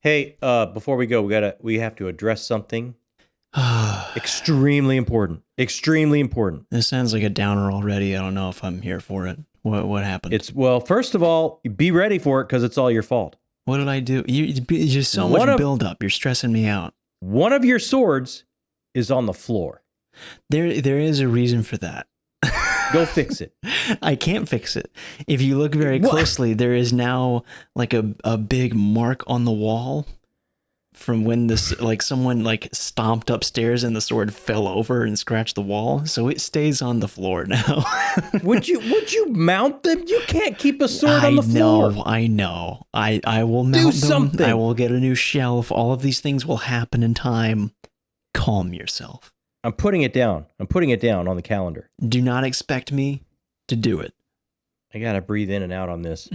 Hey, before we go, we have to address something extremely important. Extremely important. This sounds like a downer already. I don't know if I'm here for it. What happened? Well, first of all, be ready for it because it's all your fault. What did I do? It's just so much buildup. You're stressing me out. One of your swords is on the floor. There is a reason for that. Go fix it. I can't fix it. If you look very closely, there is now like a big mark on the wall from when this someone stomped upstairs and the sword fell over and scratched the wall. So it stays on the floor now. Would you mount them? You can't keep a sword on the floor. I know. I will mount them. Something. I will get a new shelf. All of these things will happen in time. Calm yourself. I'm putting it down. I'm putting it down on the calendar. Do not expect me to do it. I gotta breathe in and out on this.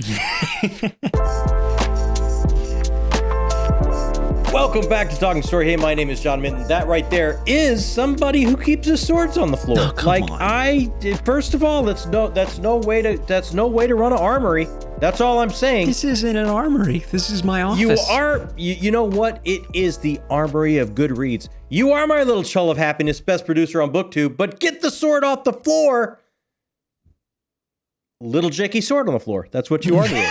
Welcome back to Talking Story. Hey, my name is John Minton. That right there is somebody who keeps his swords on the floor. Oh, come on. First of all, that's no way to run an armory. That's all I'm saying. This isn't an armory. This is my office. You know what? It is the armory of good reads. You are my little chull of happiness, best producer on BookTube, but get the sword off the floor. Little Jakey sword on the floor. That's what you are doing.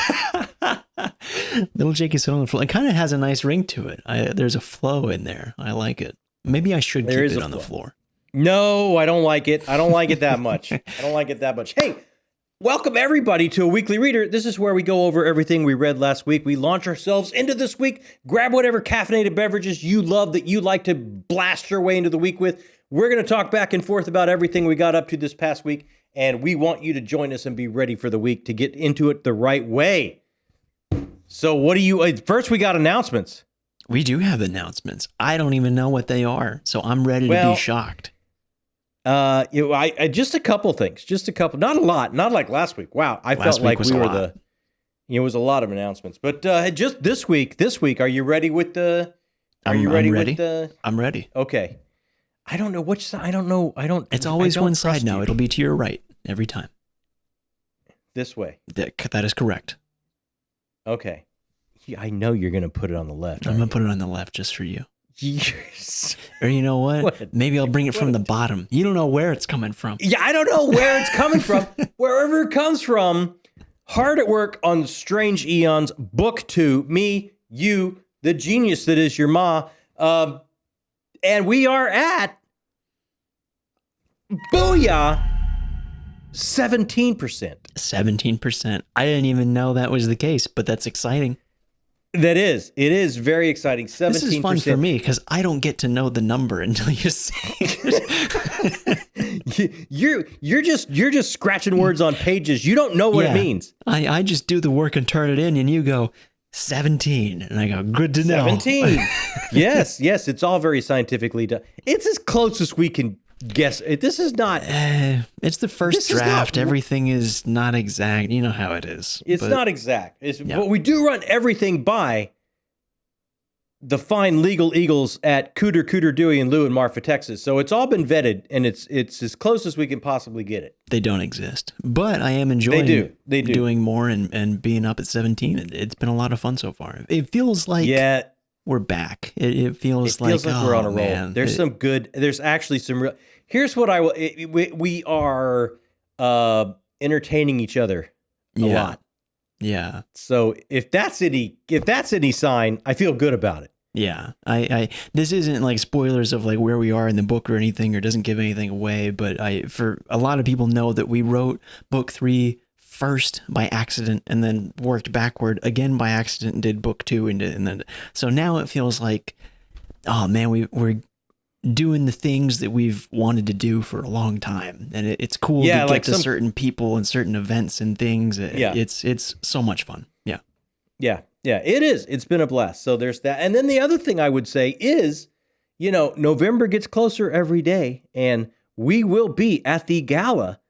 Little Jakey sword on the floor. It kind of has a nice ring to it. There's a flow in there. I like it. Maybe I should keep it on the floor. No, I don't like it. I don't like it that much. Hey, welcome everybody to A Weekly Reader. This is where we go over everything we read last week. We launch ourselves into this week. Grab whatever caffeinated beverages you love that you like to blast your way into the week with. We're going to talk back and forth about everything we got up to this past week, and we want you to join us and be ready for the week to get into it the right way. So first we got announcements. We do have announcements. I don't even know what they are, so I'm ready to be shocked. I just a couple things, not a lot, not like last week. Wow, I felt like we were it was a lot of announcements, but just this week, are you ready with the? I'm ready. I'm ready. Okay, I don't know which side. I don't know. It's always one side now. It'll be to your right every time. This way. That is correct. Okay, I know you're gonna put it on the left. I'm gonna put it on the left just for you. Yes. Or you know what? Maybe I'll bring it from the bottom. You don't know where it's coming from. Yeah, I don't know where it's coming from. Wherever it comes from, hard at work on Strange Eons, Book 2, me, you, the genius that is your ma, and we are at, booyah, 17%. 17%. I didn't even know that was the case, but that's exciting. It is very exciting. 17%. This is fun for me because I don't get to know the number until you say it. you're just scratching words on pages. You don't know what it means. I just do the work and turn it in, and you go 17, and I go, good to know. 17. Yes, it's all very scientifically done. It's as close as we can guess. This is not. It's the first draft. Everything is not exact. You know how it is. It's not exact. But we do run everything by the fine legal eagles at Cooter, Dewey, and Lou in Marfa, Texas. So it's all been vetted, and it's as close as we can possibly get it. They don't exist, but I am enjoying They do. Doing more and being up at 17. It's been a lot of fun so far. It feels like we're back. It feels like we're on a roll. Man. There's actually some real. Here's what we are entertaining each other a lot. Yeah. So if that's any sign, I feel good about it. Yeah. This isn't like spoilers of like where we are in the book or anything, or doesn't give anything away, but for a lot of people know that we wrote book 3 first by accident and then worked backward again by accident and did book 2 and then so now it feels like, oh man, we're doing the things that we've wanted to do for a long time, and it's cool to get to certain people and certain events and things. It's so much fun. Yeah, it is. It's been a blast. So there's that. And then the other thing I would say is, November gets closer every day, and we will be at the gala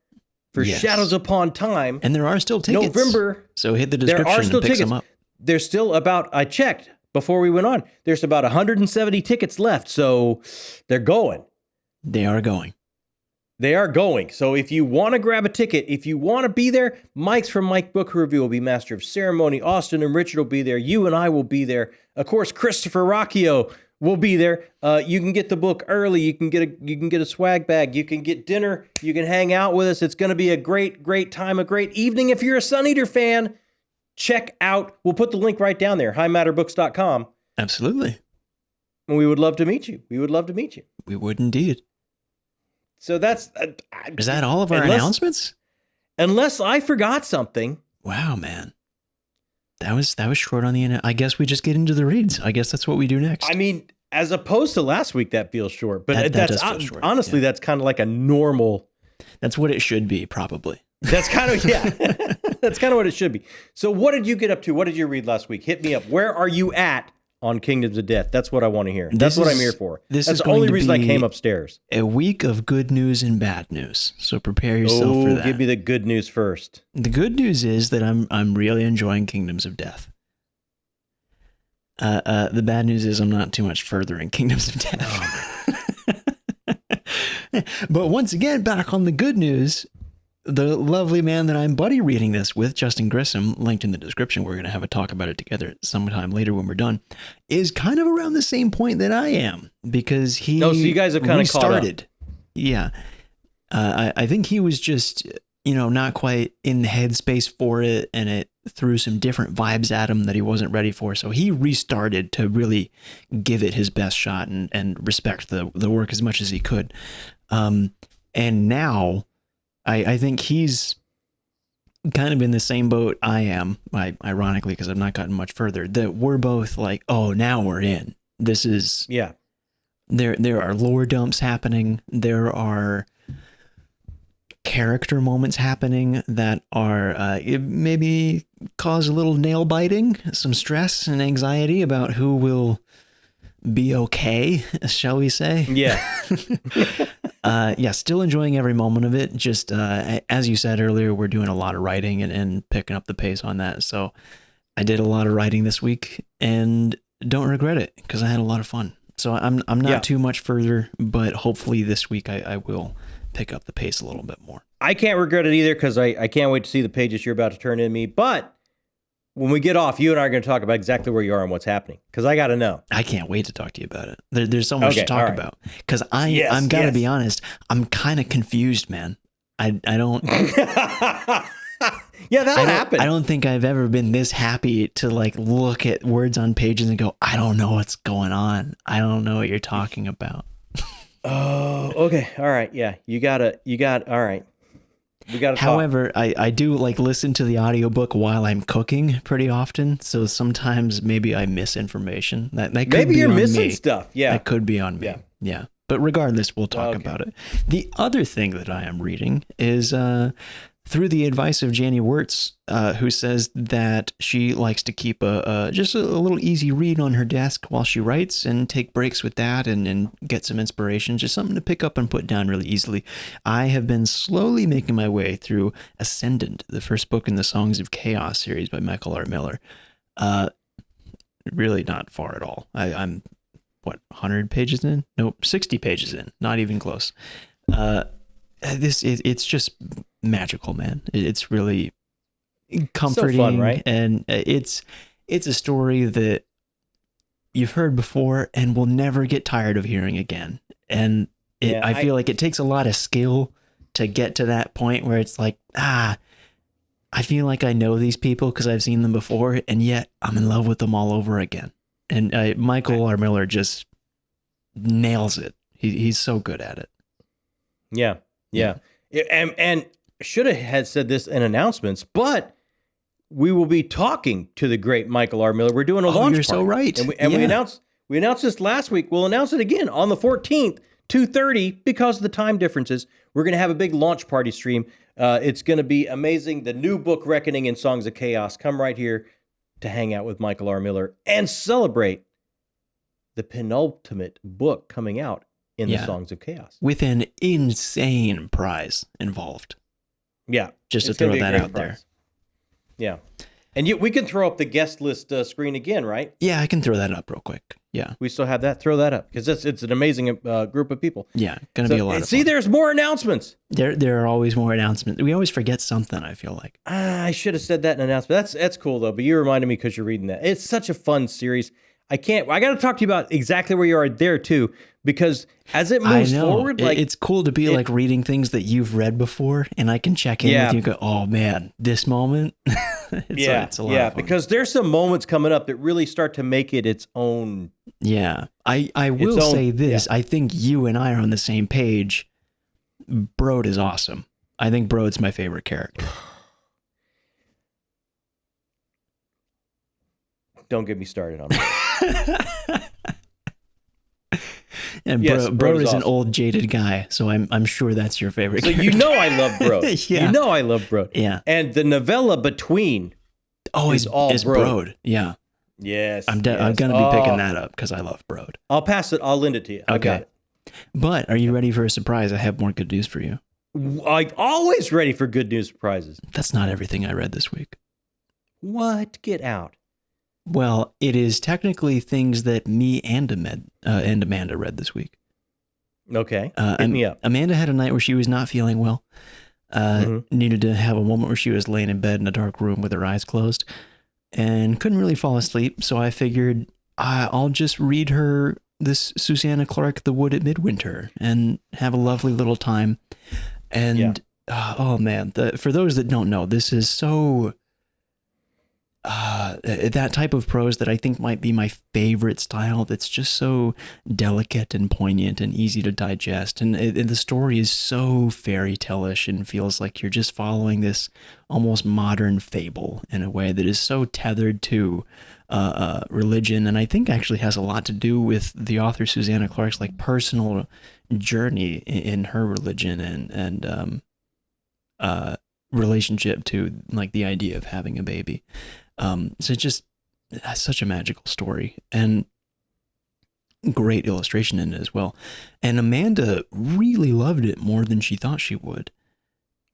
for Shadows Upon Time. And there are still tickets. November. So hit the description and pick them up. There's still I checked before we went on, there's about 170 tickets left. So they're going. They are going. They are going. So if you want to grab a ticket, if you want to be there, Mike's from Mike Book Review will be master of ceremony. Austin and Richard will be there. You and I will be there. Of course, Christopher Rocchio will be there. You can get the book early. You can get a swag bag. You can get dinner. You can hang out with us. It's going to be a great time, a great evening. If you're a Sun Eater fan, check out. We'll put the link right down there. highmatterbooks.com. Absolutely. And we would love to meet you. We would love to meet you. We would indeed. So that's... Is that all of our announcements? Unless I forgot something. Wow, man. That was short on the... I guess we just get into the reads. I guess that's what we do next. I mean, as opposed to last week, that feels short. But that does feel short. Honestly, that's kind of like a normal... That's what it should be, probably. That's kind of... Yeah. That's kind of what it should be. So what did you get up to? What did you read last week? Hit me up. Where are you at on Kingdoms of Death? That's what I want to hear. That's what I'm here for. That's the only reason I came upstairs. A week of good news and bad news. So prepare yourself for that. Give me the good news first. The good news is that I'm really enjoying Kingdoms of Death. The bad news is I'm not too much further in Kingdoms of Death. But once again, back on the good news, the lovely man that I'm buddy reading this with, Justin Grissom, linked in the description, we're going to have a talk about it together sometime later when we're done, is kind of around the same point that I am, because he so you guys have kind of restarted. Yeah. I think he was just, not quite in the headspace for it, and it threw some different vibes at him that he wasn't ready for. So he restarted to really give it his best shot and respect the work as much as he could. And now I think he's kind of in the same boat I am, ironically, because I've not gotten much further, that we're both like, oh, now we're in. This is... Yeah. There are lore dumps happening. There are character moments happening that are maybe cause a little nail biting, some stress and anxiety about who will be okay, shall we say? Yeah. Yeah, still enjoying every moment of it. Just as you said earlier, we're doing a lot of writing and picking up the pace on that. So I did a lot of writing this week and don't regret it because I had a lot of fun. So I'm not too much further, but hopefully this week I will pick up the pace a little bit more. I can't regret it either because I can't wait to see the pages you're about to turn in me. But when we get off, you and I are going to talk about exactly where you are and what's happening because I got to know. I can't wait to talk to you about it. There's so much to talk about because I'm got to be honest. I'm kind of confused, man. I don't. Yeah, that happened. I don't think I've ever been this happy to like look at words on pages and go, I don't know what's going on. I don't know what you're talking about. Oh, okay. All right. Yeah. All right. We got to talk. However, I do like listen to the audiobook while I'm cooking pretty often. So sometimes maybe I miss information. That could maybe be you're on missing me. stuff. Yeah. That could be on me. Yeah. But regardless, we'll talk about it. The other thing that I am reading is through the advice of Janie Wirtz, who says that she likes to keep just a little easy read on her desk while she writes and take breaks with that and get some inspiration, just something to pick up and put down really easily. I have been slowly making my way through Ascendant, the first book in the Songs of Chaos series by Michael R. Miller. Really not far at all. I'm 100 pages in? Nope, 60 pages in. Not even close. It's just magical, man. It's really comforting, so fun, right? And it's a story that you've heard before and will never get tired of hearing again. And I feel like it takes a lot of skill to get to that point where it's like, I feel like I know these people because I've seen them before, and yet I'm in love with them all over again. And Michael R. Miller just nails it. He's so good at it. Yeah. And should have had said this in announcements, but we will be talking to the great Michael R. Miller. We're doing a launch party. You're so right. And we announced this last week. We'll announce it again on the 14th, 2:30, because of the time differences. We're going to have a big launch party stream. It's going to be amazing. The new book, Reckoning in Songs of Chaos. Come right here to hang out with Michael R. Miller and celebrate the penultimate book coming out in the Songs of Chaos. With an insane prize involved. Yeah. Just to throw that out there. Yeah. And we can throw up the guest list screen again, right? Yeah, I can throw that up real quick. Yeah. We still have that. Throw that up because it's an amazing group of people. Yeah, gonna be a lot of see, fun. there's more announcements. There are always more announcements. We always forget something, I feel like. I should have said that in an announcement. That's cool though. But you reminded me because you're reading that. It's such a fun series. I got to talk to you about exactly where you are there too, because as it moves forward, like it's cool to be like reading things that you've read before, and I can check in with you and go, oh man, this moment. It's a lot of fun. Because there's some moments coming up that really start to make it its own. Yeah, I will say this. I think you and I are on the same page. Brode is awesome. I think Brode's my favorite character. Don't get me started on that. And Brode is an old jaded guy, so I'm sure that's your favorite character. You know I love Brode. Yeah. You know I love Brode. Yeah. And the novella between is all Brode. Yeah. Yes. I'm going to be picking that up because I love Brode. I'll pass it. I'll lend it to you. I got it. But are you ready for a surprise? I have more good news for you. I'm always ready for good news surprises. That's not everything I read this week. What? Get out. Well, it is technically things that me and Amanda read this week. Okay. Hit me up. Amanda had a night where she was not feeling well. Needed to have a moment where she was laying in bed in a dark room with her eyes closed and couldn't really fall asleep. So I figured I'll just read her this Susanna Clarke, The Wood at Midwinter, and have a lovely little time. And oh man, for those that don't know, this is so that type of prose that I think might be my favorite style. That's just so delicate and poignant and easy to digest, and the story is so fairy tale-ish and feels like you're just following this almost modern fable in a way that is so tethered to religion, and I think actually has a lot to do with the author Susanna Clarke's like personal journey in her religion and relationship to like the idea of having a baby. So just such a magical story and great illustration in it as well. And Amanda really loved it more than she thought she would.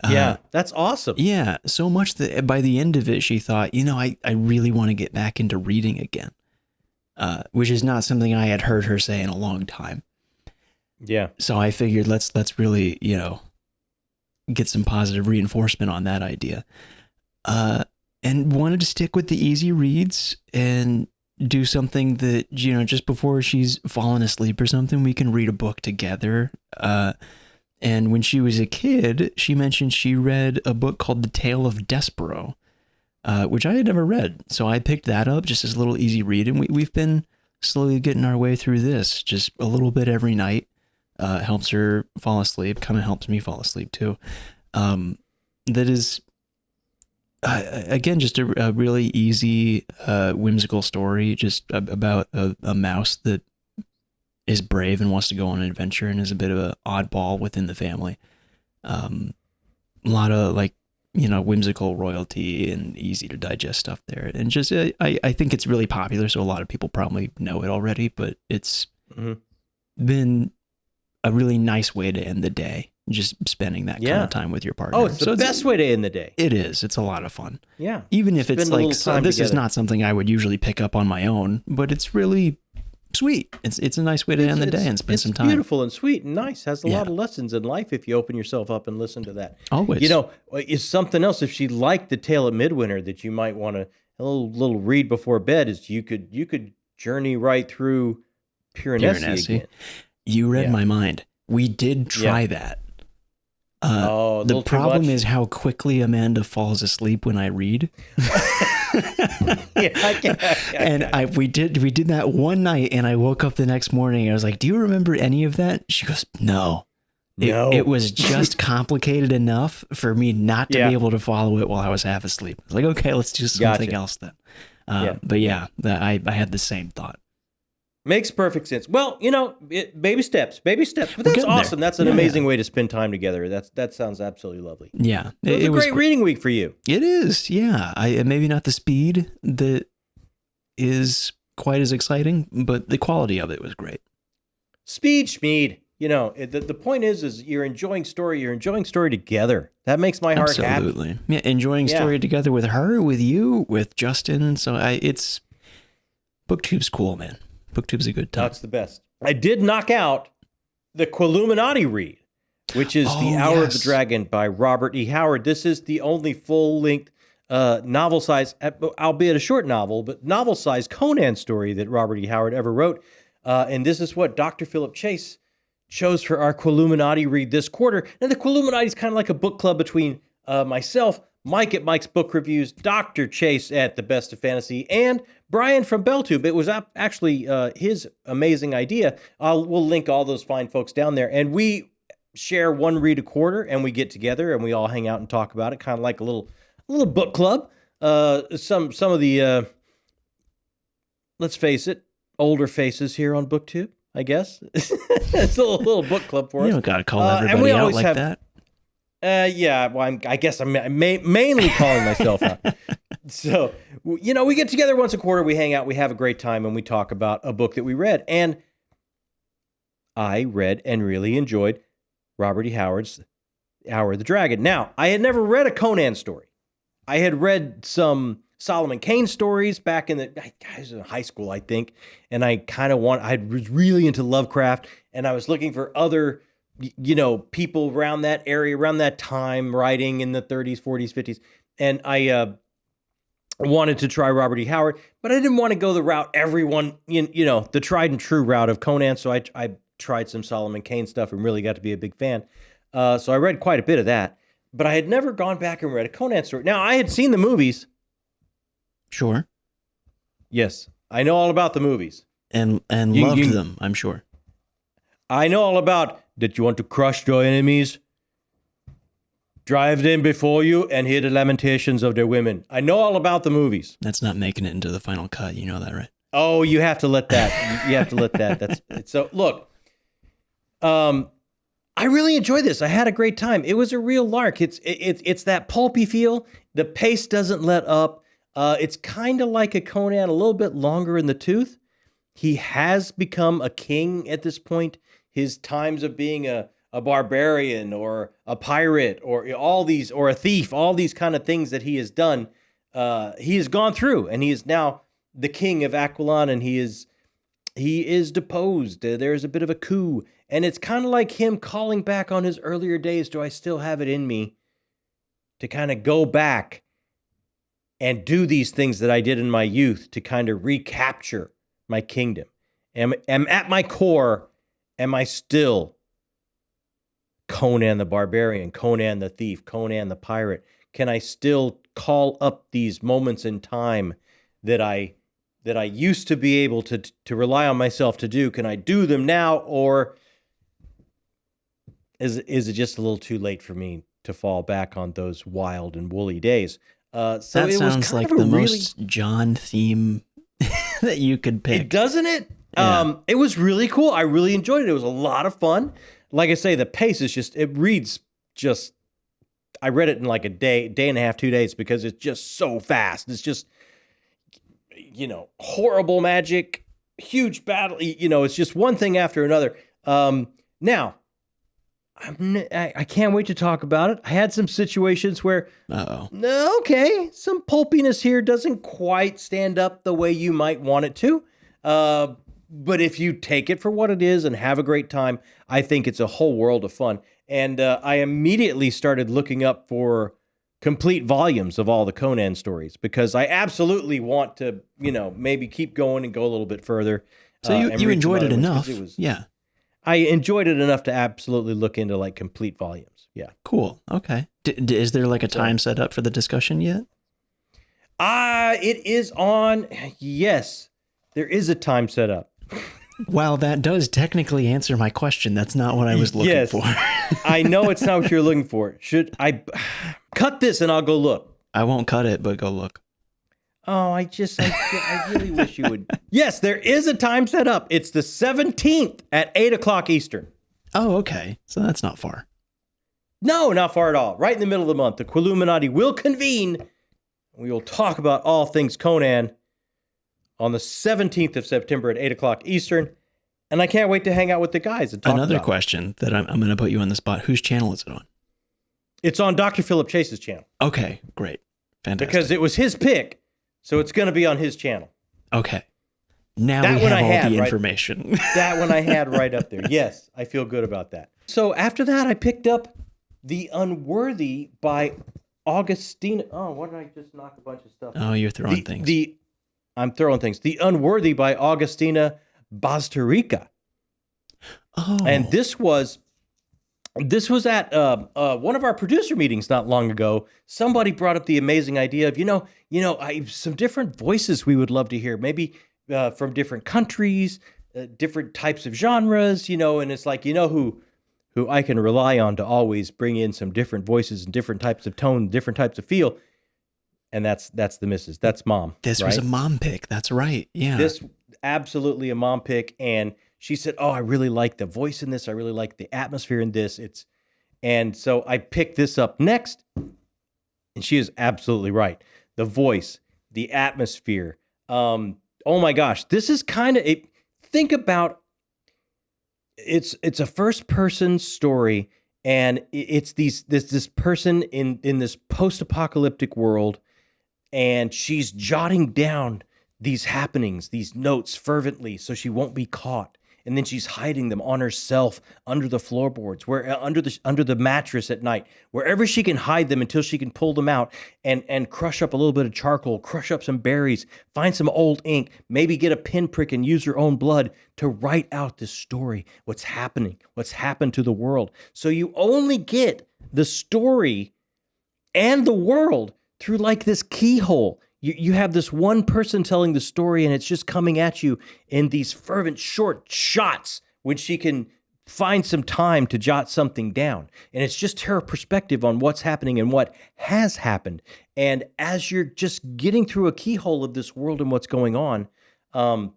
Yeah, that's awesome. Yeah, so much that by the end of it, she thought, I really want to get back into reading again, which is not something I had heard her say in a long time. Yeah. So I figured let's really, get some positive reinforcement on that idea. And wanted to stick with the easy reads and do something that, just before she's fallen asleep or something, we can read a book together. And when she was a kid, she mentioned she read a book called The Tale of Despereaux, which I had never read. So I picked that up just as a little easy read. And we've been slowly getting our way through this, just a little bit every night. Helps her fall asleep, kind of helps me fall asleep too. That is... again, just a really easy, whimsical story, just about a mouse that is brave and wants to go on an adventure and is a bit of an oddball within the family. A lot of whimsical royalty and easy to digest stuff there. And just, I think it's really popular. So a lot of people probably know it already, but it's been a really nice way to end the day. Just spending that kind of time with your partner. Oh, it's the best way to end the day. It is. It's a lot of fun. Yeah. Even if it's like, this is together. not something I would usually pick up on my own, but it's really sweet. It's a nice way to end the day and spend some time. It's beautiful and sweet and nice. Has a lot of lessons in life if you open yourself up and listen to that. Always. Is something else, if she liked The Tale of Midwinter, that you might want to, a little read before bed, is you could journey right through Piranesi again. You read my mind. We did try that. The problem is how quickly Amanda falls asleep when I read. And we did that one night, and I woke up the next morning and I was like, do you remember any of that? She goes, no. It was just complicated enough for me not to be able to follow it while I was half asleep. I was like, okay, let's do something else then. But I had the same thought. Makes perfect sense. Well, baby steps. But that's awesome. That's an amazing way to spend time together. That sounds absolutely lovely. Yeah. It was a great reading week for you. It is. Yeah. Maybe not the speed that is quite as exciting, but the quality of it was great. Schmeed. The point is you're enjoying story together. That makes my heart happy. Absolutely. Yeah. Enjoying story together with her, with you, with Justin. So BookTube's cool, man. BookTube's a good time. That's the best. I did knock out the Quilluminati read, which is The Hour of the Dragon by Robert E. Howard. This is the only full-length novel size, albeit a short novel, but novel size Conan story that Robert E. Howard ever wrote. And this is what Dr. Philip Chase chose for our Quilluminati read this quarter. Now, the Quilluminati is kind of like a book club between myself, Mike at Mike's Book Reviews, Dr. Chase at The Best of Fantasy, and Brian from BellTube. It was actually his amazing idea. We'll link all those fine folks down there. And we share one read a quarter, and we get together, and we all hang out and talk about it, kind of like a little book club. Some of the, let's face it, older faces here on BookTube, I guess. It's a little book club for us. You don't got to call everybody out like that. Yeah, well, I guess I'm mainly calling myself out. So, we get together once a quarter, we hang out, we have a great time, and we talk about a book that we read. And I read and really enjoyed Robert E. Howard's Hour of the Dragon. Now, I had never read a Conan story. I had read some Solomon Kane stories back I was in high school, I think, and I was really into Lovecraft, and I was looking for other people around that area, around that time, writing in the 30s, 40s, 50s. And I wanted to try Robert E. Howard, but I didn't want to go the route everyone, the tried and true route of Conan. So I tried some Solomon Kane stuff and really got to be a big fan. So I read quite a bit of that, but I had never gone back and read a Conan story. Now, I had seen the movies. Sure. Yes, I know all about the movies. And loved them, I'm sure. I know all about that you want to crush your enemies, drive them before you, and hear the lamentations of their women. I know all about the movies. That's not making it into the final cut. You know that, right? Oh, you have to let that. You have to let that. So look. I really enjoyed this. I had a great time. It was a real lark. It's that pulpy feel. The pace doesn't let up. It's kind of like a Conan, a little bit longer in the tooth. He has become a king at this point. His times of being a barbarian or a pirate or or a thief, all these kind of things that he has done, he has gone through, and he is now the king of Aquilon, and he is deposed. There's a bit of a coup, and it's kind of like him calling back on his earlier days. Do I still have it in me to kind of go back and do these things that I did in my youth to kind of recapture my kingdom? Am at my core, am I still Conan the barbarian, Conan the thief, Conan the pirate? Can I still call up these moments in time that I used to be able to rely on myself to do? Can I do them now, or is it just a little too late for me to fall back on those wild and woolly days? So that it sounds was like the most John theme that you could pick. Doesn't it? Yeah. It was really cool. I really enjoyed it. It was a lot of fun. Like I say, the pace is I read it in like a day and a half, 2 days, because it's just so fast. It's just, horrible magic, huge battle. It's just one thing after another. Now, I can't wait to talk about it. I had some situations where, okay, some pulpiness here doesn't quite stand up the way you might want it to. But if you take it for what it is and have a great time, I think it's a whole world of fun. And I immediately started looking up for complete volumes of all the Conan stories, because I absolutely want to, maybe keep going and go a little bit further. So you enjoyed it enough. Yeah. I enjoyed it enough to absolutely look into like complete volumes. Yeah. Cool. Okay. Is there like a time set up for the discussion yet? It is on. Yes, there is a time set up. Well, that does technically answer my question. That's not what I was looking for. I know it's not what you're looking for. Should I cut this and I'll go look? I won't cut it, but go look. Oh, I really wish you would. Yes, there is a time set up. It's the 17th at 8 o'clock Eastern. Oh, okay. So that's not far. No, not far at all. Right in the middle of the month, the Quilluminati will convene. We will talk about all things Conan on the 17th of September at 8 o'clock Eastern. And I can't wait to hang out with the guys and talk Another about question that I'm going to put you on the spot. Whose channel is it on? It's on Dr. Philip Chase's channel. Okay, great. Fantastic. Because it was his pick, so it's going to be on his channel. Okay. Now That we one have I all had, the right? information. That one I had right up there. Yes, I feel good about that. So after that, I picked up The Unworthy by Augustina. Oh, why did I just knock a bunch of stuff? Oh, you're throwing things. I'm throwing things. The Unworthy by Augustina Bazterrica. Oh. And this was at one of our producer meetings not long ago. Somebody brought up the amazing idea of, some different voices we would love to hear, maybe from different countries, different types of genres, and it's like, who I can rely on to always bring in some different voices and different types of tone, different types of feel. And that's the missus. That's Mom. This right? was a mom pick. That's right. Yeah. This absolutely a mom pick. And she said, "Oh, I really like the voice in this. I really like the atmosphere in this." And so I picked this up next. And she is absolutely right. The voice, the atmosphere. Oh my gosh, this is kind of think about. It's a first person story, and it's this person in this post-apocalyptic world, and she's jotting down these happenings, these notes fervently so she won't be caught. And then she's hiding them on herself under the floorboards, where under the mattress at night, wherever she can hide them until she can pull them out and crush up a little bit of charcoal, crush up some berries, find some old ink, maybe get a pinprick and use her own blood to write out this story, what's happening, what's happened to the world. So you only get the story and the world through like this keyhole. You have this one person telling the story, and it's just coming at you in these fervent short shots when she can find some time to jot something down. And it's just her perspective on what's happening and what has happened. And as you're just getting through a keyhole of this world and what's going on, and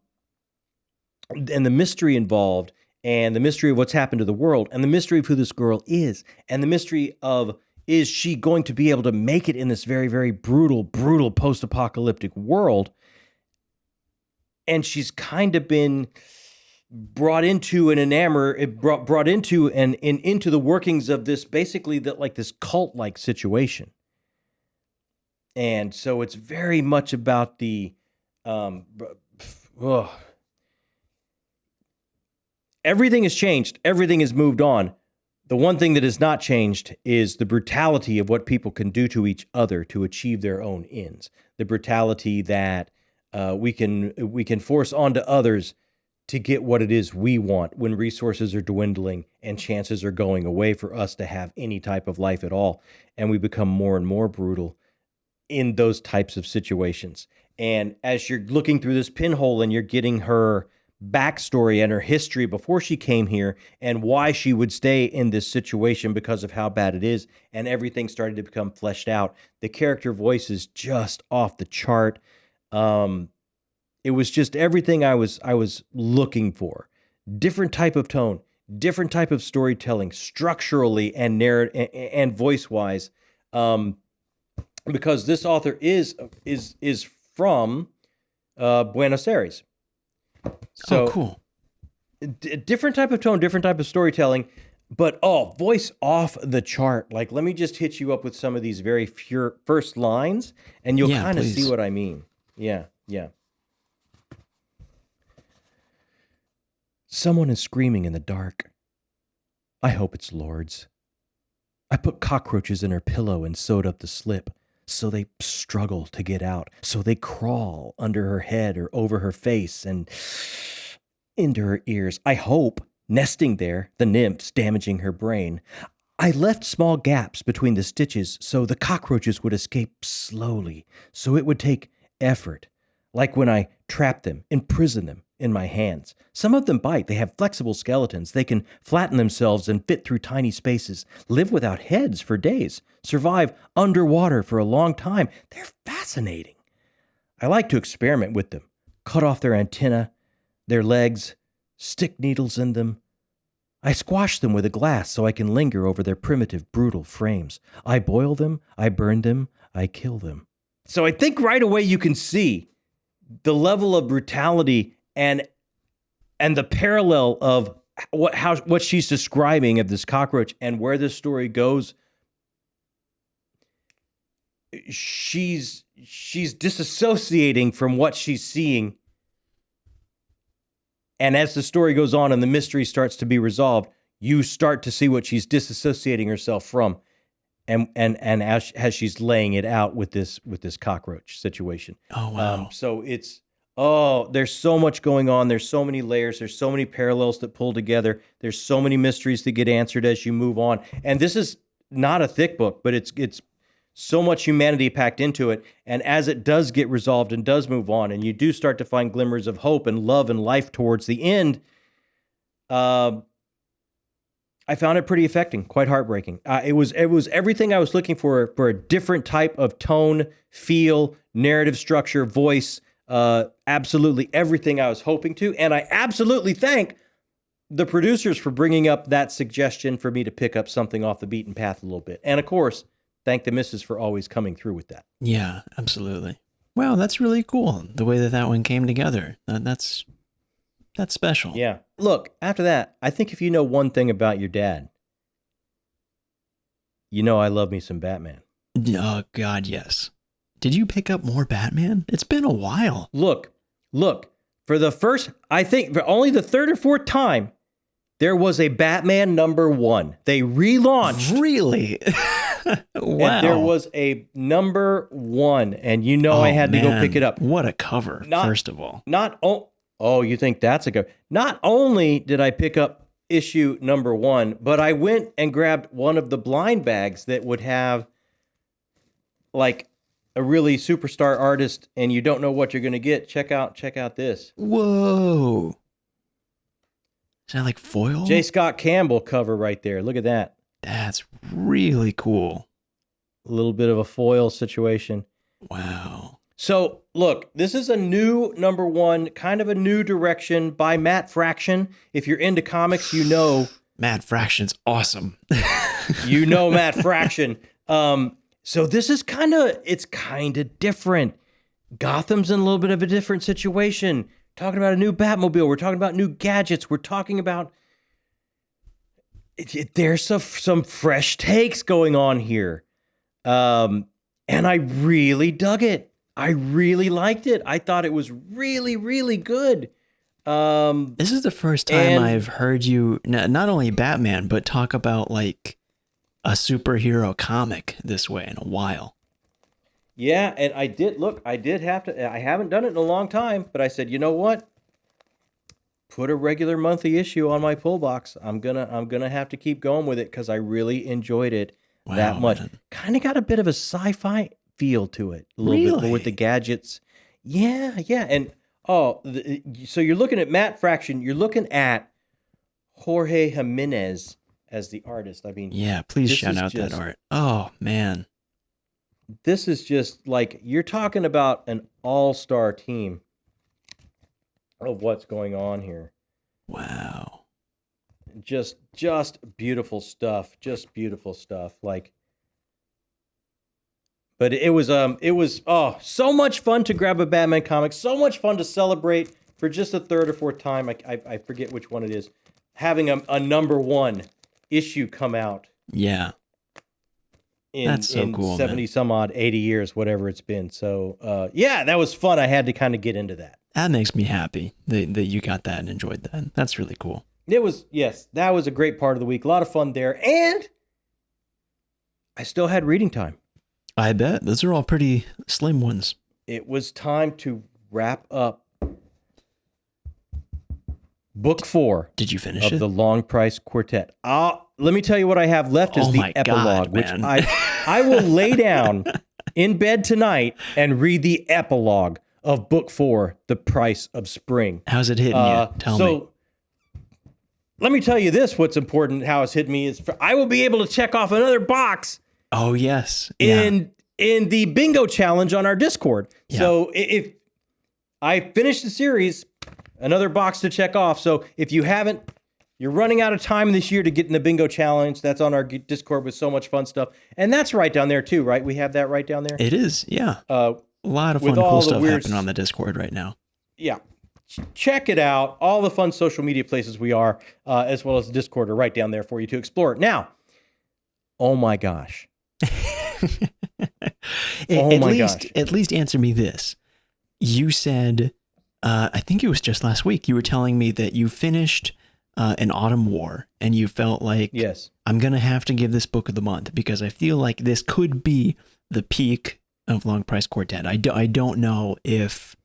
the mystery involved, and the mystery of what's happened to the world, and the mystery of who this girl is, and the mystery of, is she going to be able to make it in this very, very brutal post-apocalyptic world? And she's kind of been brought into into the workings of this, basically this cult-like situation. And so it's very much about the everything has changed. Everything has moved on. The one thing that has not changed is the brutality of what people can do to each other to achieve their own ends. The brutality that we can force onto others to get what it is we want when resources are dwindling and chances are going away for us to have any type of life at all. And we become more and more brutal in those types of situations. And as you're looking through this pinhole and you're getting her backstory and her history before she came here and why she would stay in this situation because of how bad it is, and everything started to become fleshed out. The character voice is just off the chart. It was just everything I was looking for. Different type of tone, different type of storytelling, structurally and narrative and voice wise, because this author is from Buenos Aires. So cool. Different type of tone, different type of storytelling, but voice off the chart. Like, let me just hit you up with some of these very first lines, and you'll kind of see what I mean. Yeah. Someone is screaming in the dark. I hope it's Lord's. I put cockroaches in her pillow and sewed up the slip, so they struggle to get out, so they crawl under her head or over her face and into her ears. I hope, nesting there, the nymphs damaging her brain. I left small gaps between the stitches so the cockroaches would escape slowly, so it would take effort, like when I trap them, imprison them in my hands. Some of them bite. They have flexible skeletons. They can flatten themselves and fit through tiny spaces, live without heads for days, survive underwater for a long time. They're fascinating. I like to experiment with them, cut off their antennae, their legs, stick needles in them. I squash them with a glass so I can linger over their primitive, brutal frames. I boil them, I burn them, I kill them. So I think right away you can see the level of brutality and the parallel of what she's describing of this cockroach and where this story goes. She's disassociating from what she's seeing And as the story goes on and the mystery starts to be resolved, you start to see what she's disassociating herself from. And as she's laying it out with this cockroach situation. Oh, wow. So there's so much going on. There's so many layers. There's so many parallels that pull together. There's so many mysteries that get answered as you move on. And this is not a thick book, but it's so much humanity packed into it. And as it does get resolved and does move on, and you do start to find glimmers of hope and love and life towards the end, I found it pretty affecting, quite heartbreaking. It was everything I was looking for a different type of tone, feel, narrative structure, voice, absolutely everything I was hoping to. And I absolutely thank the producers for bringing up that suggestion for me to pick up something off the beaten path a little bit. And of course, thank the missus for always coming through with that. Yeah, absolutely. Wow, that's really cool. The way that one came together. That's special. Yeah. Look, after that, I think if you know one thing about your dad, you know I love me some Batman. Oh, God, yes. Did you pick up more Batman? It's been a while. Look, for the first, I think, for only the third or fourth time, there was a Batman #1. They relaunched. Really? Wow. And there was a #1, and you know I had to go pick it up. What a cover, first of all. Oh, you think that's a good... Not only did I pick up issue #1, but I went and grabbed one of the blind bags that would have like a really superstar artist and you don't know what you're going to get. Check out this. Whoa. Is that like foil? J. Scott Campbell cover right there. Look at that. That's really cool. A little bit of a foil situation. Wow. So, look, this is a new #1, kind of a new direction by Matt Fraction. If you're into comics, you know... Matt Fraction's awesome. You know Matt Fraction. So this is kind of different. Gotham's in a little bit of a different situation. Talking about a new Batmobile. We're talking about new gadgets. We're talking about... There's some fresh takes going on here. And I really dug it. I really liked it. I thought it was really, really good. This is the first time I've heard you, not only Batman, but talk about like a superhero comic this way in a while. Yeah, and I haven't done it in a long time, but I said, you know what? Put a regular monthly issue on my pull box. I'm gonna have to keep going with it because I really enjoyed it that much. Kind of got a bit of a sci-fi feel to it a little bit with the gadgets. Yeah. And so you're looking at Matt Fraction, you're looking at Jorge Jimenez as the artist. I mean, yeah, please shout out that art. Oh man. This is just like, you're talking about an all-star team of what's going on here. Wow. Just beautiful stuff. Just beautiful stuff. Like, but it was so much fun to grab a Batman comic, so much fun to celebrate for just the third or fourth time. I forget which one it is. Having a #1 issue come out. Yeah. That's so cool. 70 some odd, 80 years, whatever it's been. So yeah, that was fun. I had to kind of get into that. That makes me happy that you got that and enjoyed that. That's really cool. That was a great part of the week. A lot of fun there. And I still had reading time. I bet. Those are all pretty slim ones. It was time to wrap up book 4. Did you finish of the Long Price Quartet. Let me tell you what I have left is the epilogue, which I will lay down in bed tonight and read the epilogue of book 4, The Price of Spring. How's it hitting you? Tell me. Let me tell you this, what's important, how it's hitting me is I will be able to check off another box. Oh, yes. In the bingo challenge on our Discord. Yeah. So if I finish the series, another box to check off. So if you haven't, you're running out of time this year to get in the bingo challenge. That's on our Discord with so much fun stuff. And that's right down there too, right? We have that right down there? It is, yeah. A lot of fun, cool stuff happening on the Discord right now. Yeah. Check it out. All the fun social media places we are, as well as the Discord are right down there for you to explore. Now, oh my gosh. At least answer me this. You said I think it was just last week. You were telling me that you finished an Autumn War, and you felt like, Yes, I'm going to have to give this book of the month because I feel like this could be the peak of Long Price Quartet. I don't know if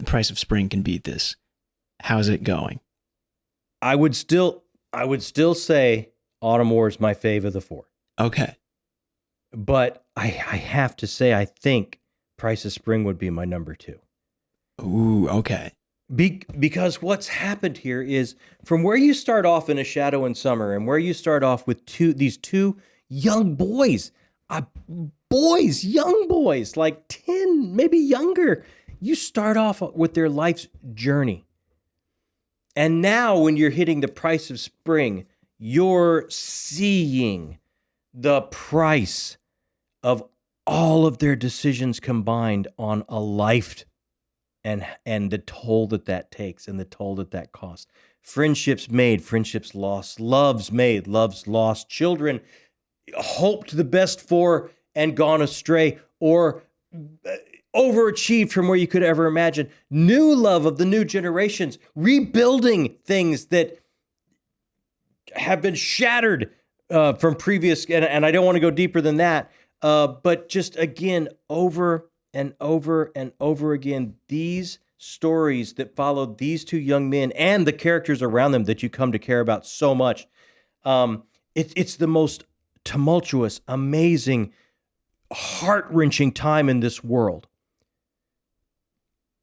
Price of Spring can beat this. How's it going? I would still say Autumn War is my fave of the four. Okay. But I have to say, I think Price of Spring would be my number two. Ooh, okay. Because what's happened here is from where you start off in A Shadow in Summer and where you start off with these two young boys, young boys, like 10, maybe younger. You start off with their life's journey. And now when you're hitting the Price of Spring, you're seeing the price of all of their decisions combined on a life and the toll that takes and the toll that costs. Friendships made, friendships lost, loves made, loves lost, children hoped the best for and gone astray or overachieved from where you could ever imagine. New love of the new generations, rebuilding things that have been shattered from previous, and I don't want to go deeper than that, but just again, over and over and over again, these stories that follow these two young men and the characters around them that you come to care about so much. It's the most tumultuous, amazing, heart-wrenching time in this world.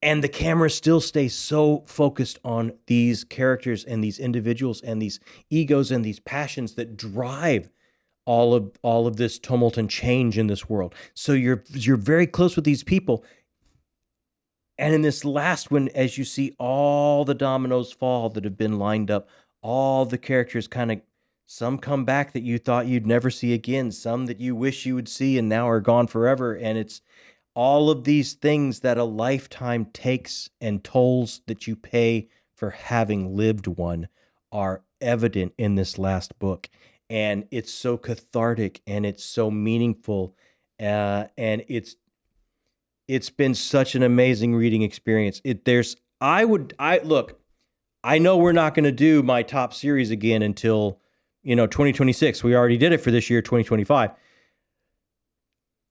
And the camera still stays so focused on these characters and these individuals and these egos and these passions that drive all of this tumult and change in this world. So you're very close with these people. And in this last one, as you see all the dominoes fall that have been lined up, all the characters kind of, some come back that you thought you'd never see again, some that you wish you would see and now are gone forever. And it's all of these things that a lifetime takes and tolls that you pay for having lived one are evident in this last book. And it's so cathartic and it's so meaningful. And it's been such an amazing reading experience. I know we're not going to do my top series again until, 2026. We already did it for this year, 2025.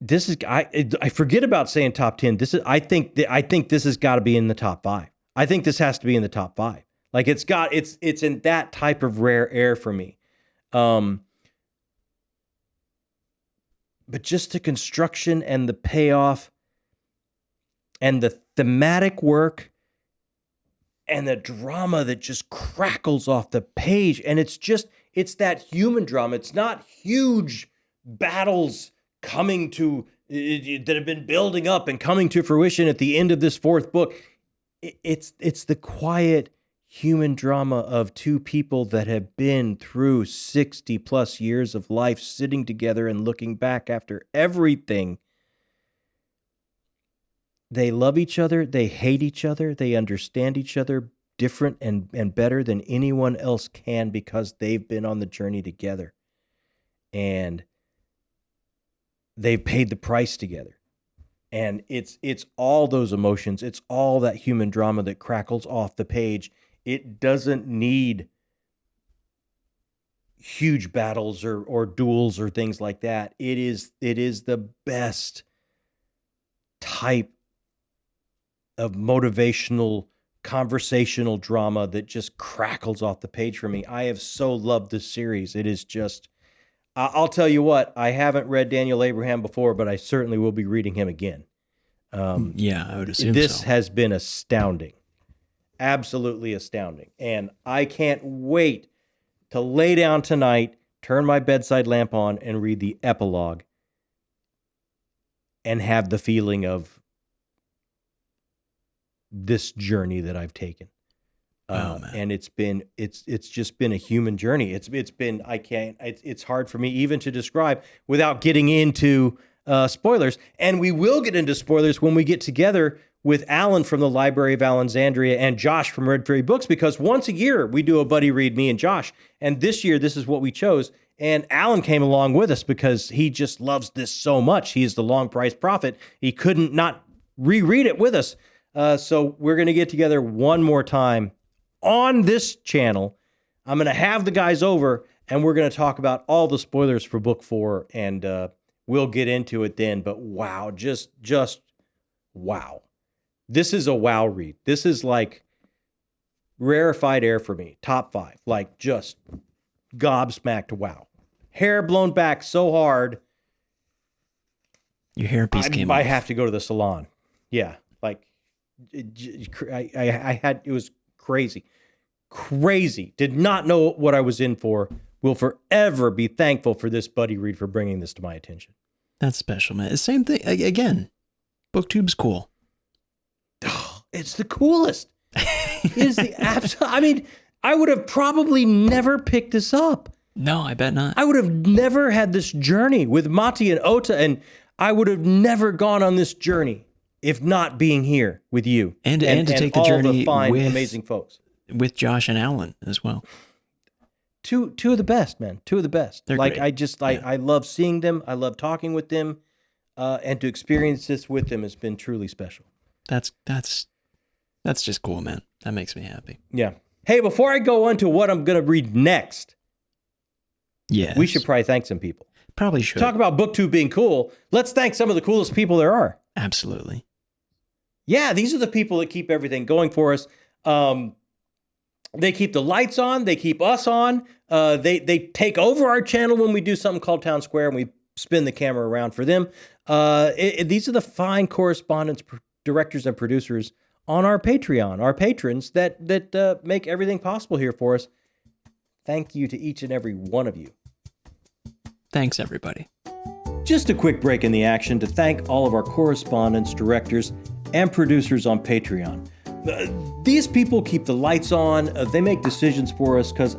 This is, I forget about saying top 10. I think this has got to be in the top 5. I think this has to be in the top 5. Like it's in that type of rare air for me. But just the construction and the payoff and the thematic work and the drama that just crackles off the page. And it's that human drama. It's not huge battles coming to that have been building up and coming to fruition at the end of this 4th book. It's the quiet human drama of two people that have been through 60 plus years of life sitting together and looking back after everything. They love each other, they hate each other, they understand each other different and better than anyone else can because they've been on the journey together. And they've paid the price together. And it's all those emotions, it's all that human drama that crackles off the page. It doesn't need huge battles or duels or things like that. It is the best type of motivational, conversational drama that just crackles off the page for me. I have so loved this series. It is just, I'll tell you what, I haven't read Daniel Abraham before, but I certainly will be reading him again. Yeah, I would assume this so. has been astounding. Absolutely astounding. And I can't wait to lay down tonight, turn my bedside lamp on, and read the epilogue and have the feeling of this journey that I've taken. And it's just been a human journey. It's hard for me even to describe without getting into spoilers. And we will get into spoilers when we get together with Alan from the Library of Allenxandria and Josh from Red Fairy Books, because once a year we do a buddy read, me and Josh. And this year, this is what we chose. And Alan came along with us because he just loves this so much. He is the Long Price Prophet. He couldn't not reread it with us. So we're going to get together one more time on this channel. I'm going to have the guys over, and we're going to talk about all the spoilers for book 4, and we'll get into it then. But wow, just wow. This is a wow read. This is like rarefied air for me. Top 5. Like just gobsmacked wow. Hair blown back so hard. Your hairpiece came I off. have to go to the salon. Yeah. Like it was crazy. Crazy. Did not know what I was in for. Will forever be thankful for this buddy read for bringing this to my attention. That's special, man. Same thing again. BookTube's cool. It's the coolest. It is the absolute. I mean, I would have probably never picked this up. No, I bet not. I would have never had this journey with Mati and Ota, and I would have never gone on this journey if not being here with you and to take the all journey the fine, with amazing folks. With Josh and Alan as well. Two of the best, man. Two of the best. They're like great. I love seeing them. I love talking with them, and to experience this with them has been truly special. That's just cool, man. That makes me happy. Yeah. Hey, before I go on to what I'm going to read next, yes, we should probably thank some people. Probably should. Talk about BookTube being cool. Let's thank some of the coolest people there are. Absolutely. Yeah, these are the people that keep everything going for us. They keep the lights on. They keep us on. They take over our channel when we do something called Town Square, and we spin the camera around for them. These are the fine correspondents, directors, and producers on our Patreon, our patrons that make everything possible here for us. Thank you to each and every one of you. Thanks, everybody. Just a quick break in the action to thank all of our correspondents, directors, and producers on Patreon. These people keep the lights on. They make decisions for us because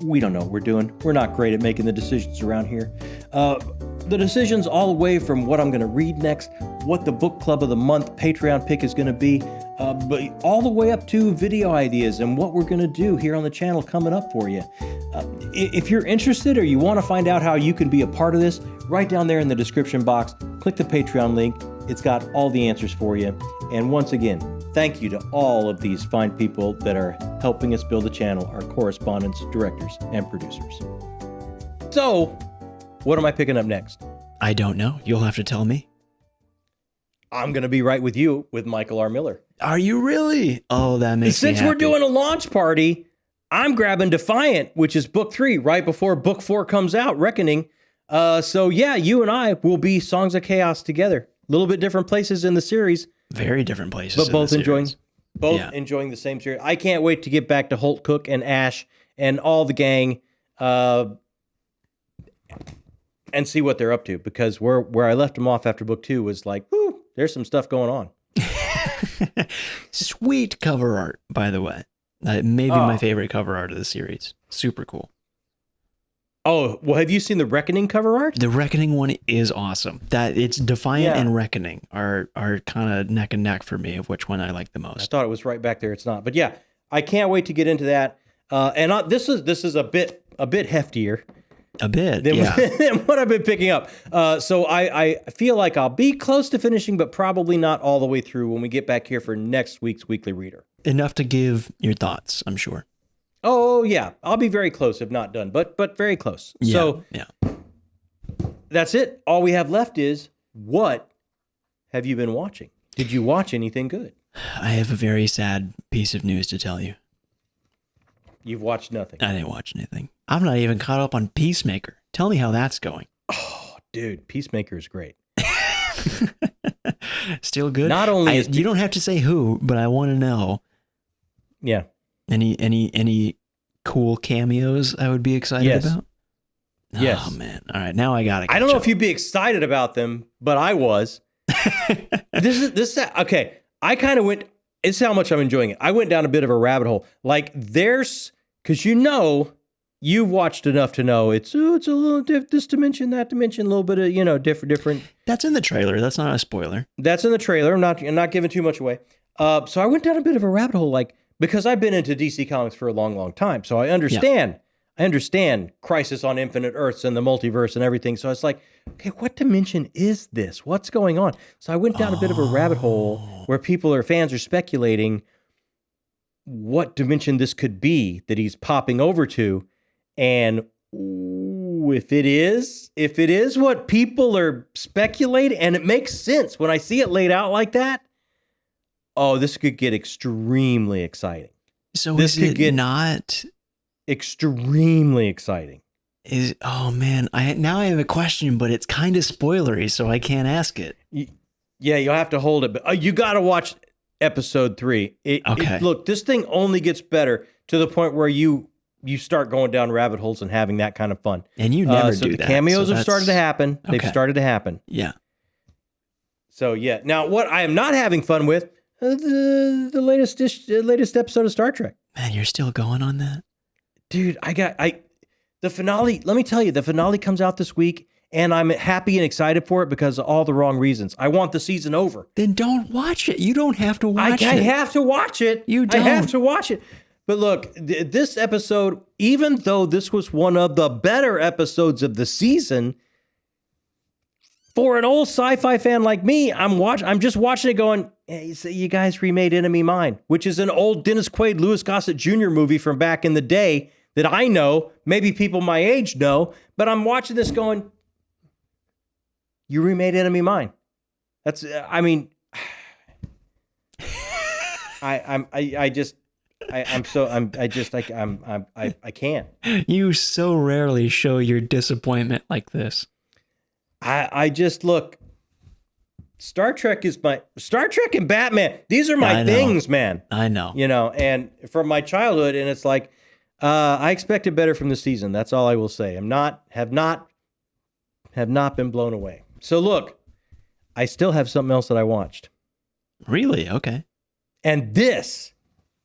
we don't know what we're doing. We're not great at making the decisions around here. The decisions all the way from what I'm going to read next, what the book club of the month Patreon pick is going to be, but all the way up to video ideas and what we're going to do here on the channel coming up for you. If you're interested or you want to find out how you can be a part of this, right down there in the description box, click the Patreon link. It's got all the answers for you. And once again, thank you to all of these fine people that are helping us build the channel, our correspondents, directors, and producers. So, what am I picking up next? I don't know. You'll have to tell me. I'm going to be right with you with Michael R. Miller. Are you really? Oh, that makes me happy. Since we're doing a launch party, I'm grabbing Defiant, which is book 3, right before book 4 comes out, Reckoning. So yeah, you and I will be Songs of Chaos together. A little bit different places in the series. Very different places. But both enjoying the same series. I can't wait to get back to Holt Cook and Ash and all the gang and see what they're up to, because where I left them off after book 2 was like, whoo, there's some stuff going on. Sweet cover art, by the way. Maybe my favorite cover art of the series. Super cool. Oh, well, have you seen the Reckoning cover art? The Reckoning one is awesome. That it's Defiant and Reckoning are kind of neck and neck for me of which one I like the most. I thought it was right back there. It's not, but yeah, I can't wait to get into that. This is a bit heftier. A bit, than what I've been picking up. So I feel like I'll be close to finishing, but probably not all the way through when we get back here for next week's Weekly Reader. Enough to give your thoughts, I'm sure. Oh yeah, I'll be very close if not done, but very close. Yeah, so yeah, that's it. All we have left is, what have you been watching? Did you watch anything good? I have a very sad piece of news to tell you. You've watched nothing. I didn't watch anything. I'm not even caught up on Peacemaker. Tell me how that's going. Oh, dude, Peacemaker is great. Still good? Not only you don't have to say who, but I want to know. Yeah. Any cool cameos I would be excited about? Yes. Oh man. All right, now I got it. I don't know if you'd be excited about them, but I was. Okay. I kind of went, it's how much I'm enjoying it. I went down a bit of a rabbit hole. Like because you've watched enough to know it's a little this dimension, that dimension, a little bit of, different. That's in the trailer. That's not a spoiler. That's in the trailer. I'm not giving too much away. So I went down a bit of a rabbit hole, because I've been into DC Comics for a long, long time. So I understand I understand Crisis on Infinite Earths and the multiverse and everything. So it's like, okay, what dimension is this? What's going on? So I went down a bit of a rabbit hole where fans are speculating what dimension this could be that he's popping over to. And if it is what people are speculating, and it makes sense when I see it laid out like that, oh, this could get extremely exciting. So this is it not extremely exciting? Oh man, I have a question, but it's kind of spoilery, so I can't ask it. Yeah, you'll have to hold it, but you got to watch episode 3. Look, this thing only gets better to the point where you start going down rabbit holes and having that kind of fun. And you never do the that. Cameos have started to happen. Okay. They've started to happen. Yeah. So yeah. Now, what I am not having fun with the latest episode of Star Trek. Man, you're still going on that, dude. The finale. Let me tell you, the finale comes out this week. And I'm happy and excited for it because of all the wrong reasons. I want the season over. Then don't watch it. You don't have to watch it. I have to watch it. You don't. I have to watch it. But look, this episode, even though this was one of the better episodes of the season, for an old sci-fi fan like me, I'm just watching it going, hey, so you guys remade Enemy Mine, which is an old Dennis Quaid, Louis Gossett Jr. movie from back in the day that I know, maybe people my age know, but I'm watching this going, you remade Enemy Mine. That's, I mean, I can't. You so rarely show your disappointment like this. I just look. Star Trek and Batman. These are my things, man. I know. You know, and from my childhood, and it's like, I expected better from the season. That's all I will say. Have not been blown away. So look, I still have something else that I watched. Really? Okay. And this,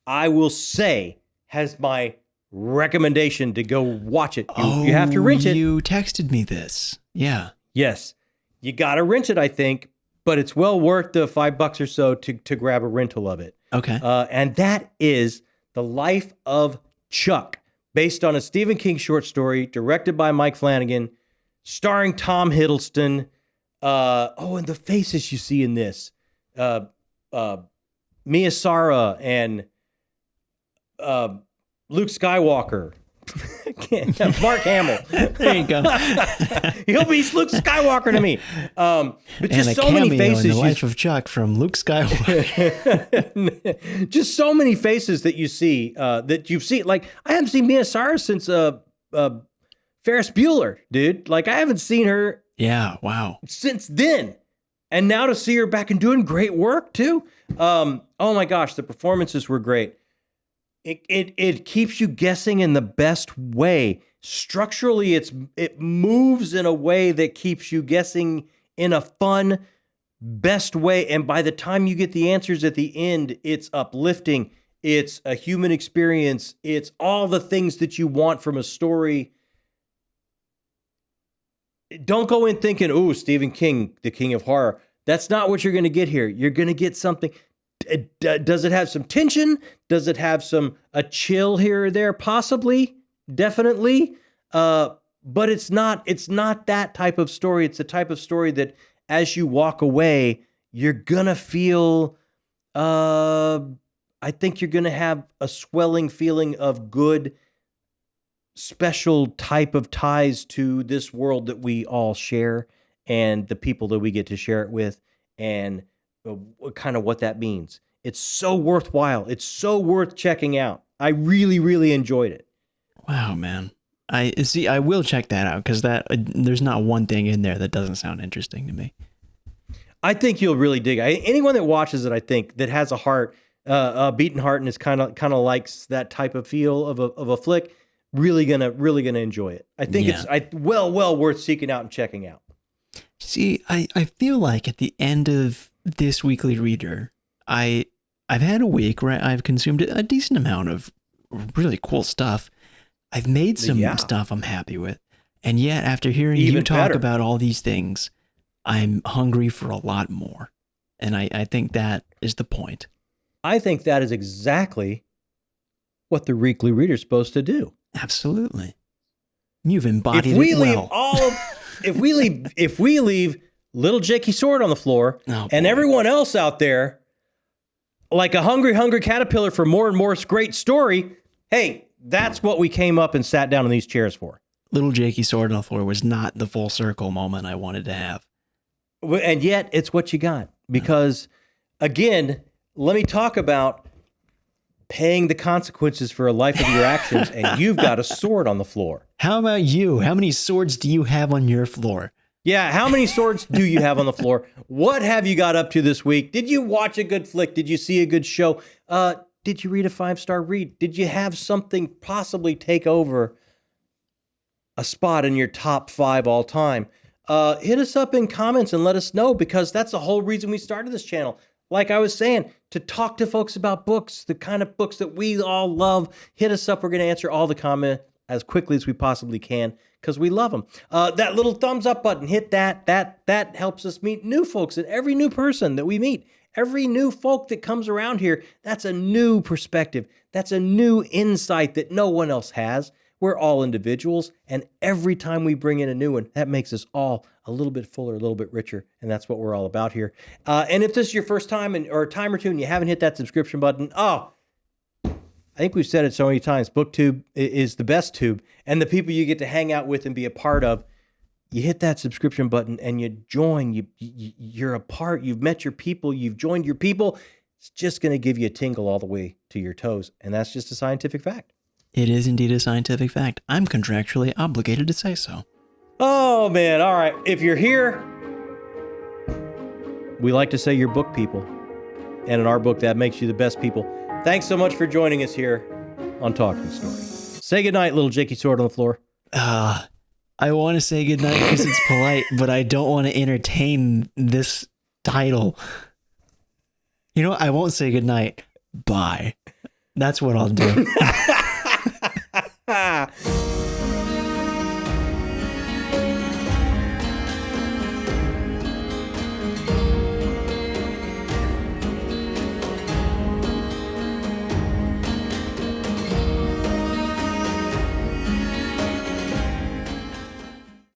I will say, has my recommendation to go watch it. You have to rent it. You texted me this. Yeah. Yes. You got to rent it, I think, but it's well worth the $5 or so to grab a rental of it. Okay. And that is The Life of Chuck, based on a Stephen King short story, directed by Mike Flanagan, starring Tom Hiddleston. And the faces you see in this. Mia Sara and Luke Skywalker. Mark Hamill. There you go. He'll be Luke Skywalker to me. But just so many faces. In The Life of Chuck from Luke Skywalker. Just so many faces that you see, that you've seen. Like, I haven't seen Mia Sara since Ferris Bueller, dude. Like, I haven't seen her. Yeah, wow. Since then. And now to see her back and doing great work too. Oh my gosh, the performances were great. It keeps you guessing in the best way. Structurally, it moves in a way that keeps you guessing in a fun, best way. And by the time you get the answers at the end, it's uplifting. It's a human experience. It's all the things that you want from a story. Don't go in thinking, ooh, Stephen King, the king of horror. That's not what you're going to get here. You're going to get something. Does it have some tension? Does it have a chill here or there? Possibly, definitely. But it's not that type of story. It's the type of story that as you walk away, you're going to feel, I think you're going to have a swelling feeling of good, special type of ties to this world that we all share and the people that we get to share it with and kind of what that means. It's so worthwhile. It's so worth checking out. I really, really enjoyed it. Wow, man. I will check that out because there's not one thing in there that doesn't sound interesting to me. I think you'll really dig it. Anyone that watches it, I think, that has a heart, a beating heart, and is kind of likes that type of feel of a flick, really gonna enjoy it. I think it's well worth seeking out and checking out. See, I feel like at the end of this weekly reader, I've had a week where I've consumed a decent amount of really cool stuff. I've made some stuff I'm happy with. And yet, after hearing you talk about all these things, I'm hungry for a lot more. And I think that is the point. I think that is exactly what the weekly reader is supposed to do. Absolutely. You've embodied If we it leave well. if we leave little Jakey Sword on the floor and everyone else out there like a hungry caterpillar for more and more great story, hey, that's what we came up and sat down in these chairs for. Little Jakey Sword on the floor was not the full circle moment I wanted to have. And yet it's what you got. Because, again, let me talk about paying the consequences for a life of your actions, and you've got a sword on the floor. How about you? How many swords do you have on your floor? Yeah, how many swords do you have on the floor? What have you got up to this week? Did you watch a good flick? Did you see a good show? Did you read a 5-star read? Did you have something possibly take over a spot in your top 5 all time? Hit us up in comments and let us know, because that's the whole reason we started this channel. Like I was saying, to talk to folks about books, the kind of books that we all love. Hit us up. We're going to answer all the comments as quickly as we possibly can, because we love them. That little thumbs up button, hit that. That helps us meet new folks. And every new person that we meet, every new folk that comes around here, that's a new perspective. That's a new insight that no one else has. We're all individuals, and every time we bring in a new one, that makes us all a little bit fuller, a little bit richer, and that's what we're all about here. And if this is your first time or a time or two and you haven't hit that subscription button, I think we've said it so many times, BookTube is the best tube, and the people you get to hang out with and be a part of, you hit that subscription button and you join, you're a part, you've met your people, you've joined your people. It's just going to give you a tingle all the way to your toes, and that's just a scientific fact. It is indeed a scientific fact. I'm contractually obligated to say so. Oh, man. All right. If you're here, we like to say you're book people. And in our book, that makes you the best people. Thanks so much for joining us here on Talking Story. Say goodnight, little Jakey Sword on the floor. I want to say goodnight because it's polite, but I don't want to entertain this title. You know, I won't say goodnight. Bye. That's what I'll do.